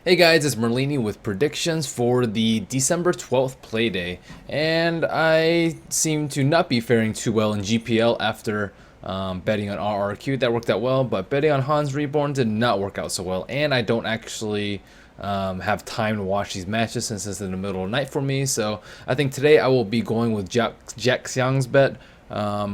Hey guys, it's Merlini with predictions for the December 12th Playday, and I seem to not be faring too well in GPL after betting on RRQ. That worked out well, but betting on Hans Reborn did not work out so well, and I don't actually have time to watch these matches since it's in the middle of the night for me, so I think today I will be going with Jack Xiang's bet.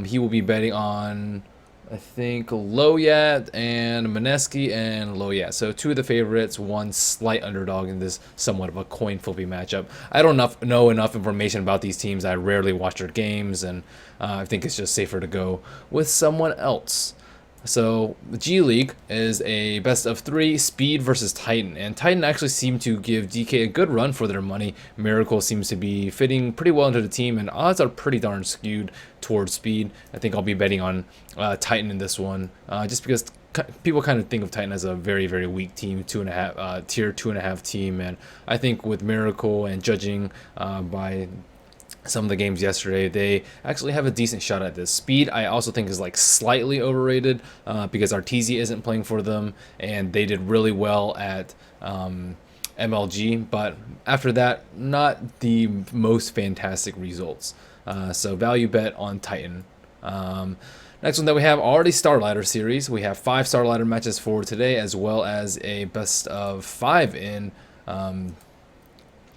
He will be betting on I think Loyat and Mineski and Loyat. So two of the favorites, one slight underdog in this somewhat of a coin flippy matchup. I don't know enough information about these teams. I rarely watch their games, and I think it's just safer to go with someone else. So the G League is a best of 3 Speed versus Titan, and Titan actually seemed to give DK a good run for their money. Miracle seems to be fitting pretty well into the team, and odds are pretty darn skewed towards Speed. I think I'll be betting on Titan in this one, just because people kind of think of Titan as a very weak team, tier 2.5 team, and I think with Miracle and judging by some of the games yesterday, they actually have a decent shot at this. Speed, I also think, is like slightly overrated because Arteezy isn't playing for them, and they did really well at MLG, but after that, not the most fantastic results. So value bet on Titan. Next one that we have are the Star Ladder series. We have 5 Star Ladder matches for today, as well as a best of 5 in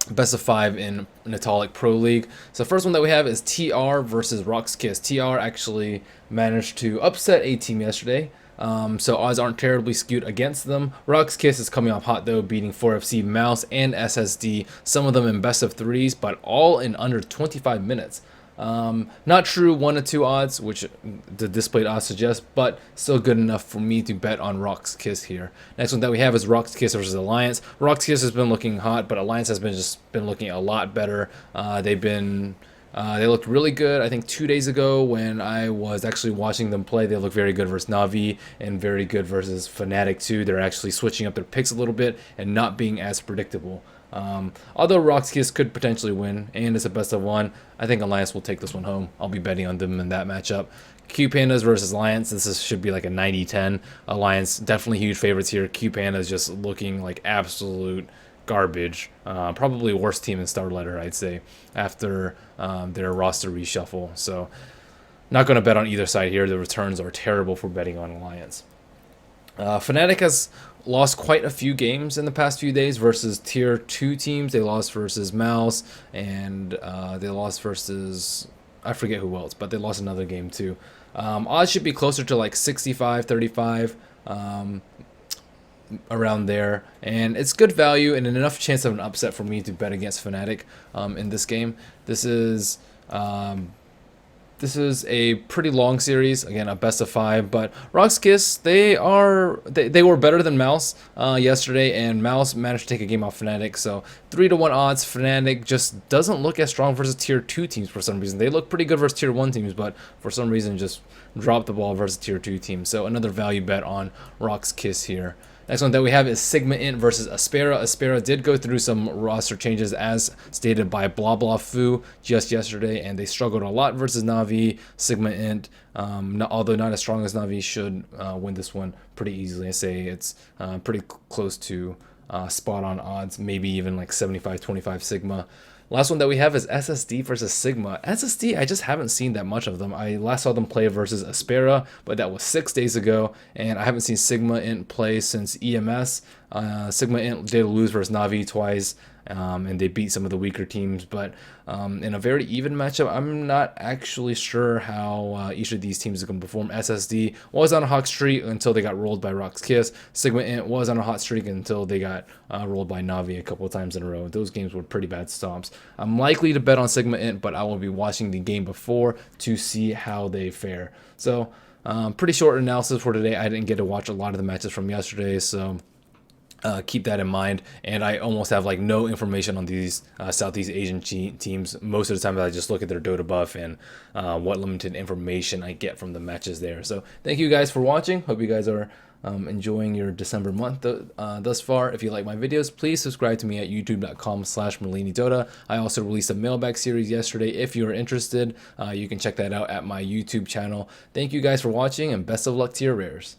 Natalic Pro League. So the first one that we have is TR versus Rock's Kiss. TR actually managed to upset a team yesterday, so odds aren't terribly skewed against them. Rock's Kiss is coming off hot though, beating 4FC, Mouse, and SSD, some of them in best of 3s, but all in under 25 minutes. Not true 1 to 2 odds, which the displayed odds suggest, but still good enough for me to bet on Rock's Kiss here. Next one that we have is Rock's Kiss versus Alliance. Rock's Kiss has been looking hot, but Alliance has been looking a lot better. They looked really good. I think 2 days ago when I was actually watching them play, they looked very good versus Na'Vi and very good versus Fnatic too. They're actually switching up their picks a little bit and not being as predictable. Although Rock's Kiss could potentially win, and it's a best of 1, I think Alliance will take this one home. I'll be betting on them in that matchup. Q Pandas versus Alliance. Should be like a 90-10. Alliance definitely huge favorites here. Q Pandas just looking like absolute garbage. Probably worst team in Star Ladder, I'd say, after their roster reshuffle. So not going to bet on either side here. The returns are terrible for betting on Alliance. Fnatic has lost quite a few games in the past few days versus tier 2 teams. They lost versus Mouse, and they lost versus, I forget who else, but they lost another game too. Odds should be closer to like 65-35, around there, and it's good value and enough chance of an upset for me to bet against Fnatic in this game. This is a pretty long series, again a best of 5, but Rock's Kiss, they were better than Mouse yesterday, and Mouse managed to take a game off Fnatic, so 3 to 1 odds. Fnatic just doesn't look as strong versus tier 2 teams for some reason. They look pretty good versus tier 1 teams, but for some reason just dropped the ball versus tier 2 teams. So another value bet on Rock's Kiss here. Next one that we have is Sigma Int versus Aspera. Aspera did go through some roster changes as stated by Blah Blah Foo just yesterday, and they struggled a lot versus Na'Vi. Sigma Int, although not as strong as Na'Vi, should win this one pretty easily. I say it's pretty close to spot on odds, maybe even like 75-25 Sigma. Last one that we have is SSD versus Sigma. SSD, I just haven't seen that much of them. I last saw them play versus Aspera, but that was 6 days ago, and I haven't seen Sigma Int play since EMS. Sigma Int did lose versus Na'Vi twice, and they beat some of the weaker teams, but in a very even matchup, I'm not actually sure how each of these teams is going to perform. SSD was on a hot streak until they got rolled by Rock's Kiss. Sigma Int was on a hot streak until they got rolled by Na'Vi a couple of times in a row. Those games were pretty bad stomps. I'm likely to bet on Sigma Int, but I will be watching the game before to see how they fare. So pretty short analysis for today. I didn't get to watch a lot of the matches from yesterday, so keep that in mind. And I almost have like no information on these Southeast Asian teams. Most of the time I just look at their Dota buff and what limited information I get from the matches there. So thank you guys for watching. Hope you guys are enjoying your December month thus far. If you like my videos, please subscribe to me at youtube.com/MerliniDota. I also released a mailbag series yesterday. If you're interested, you can check that out at my YouTube channel. Thank you guys for watching, and best of luck to your rares.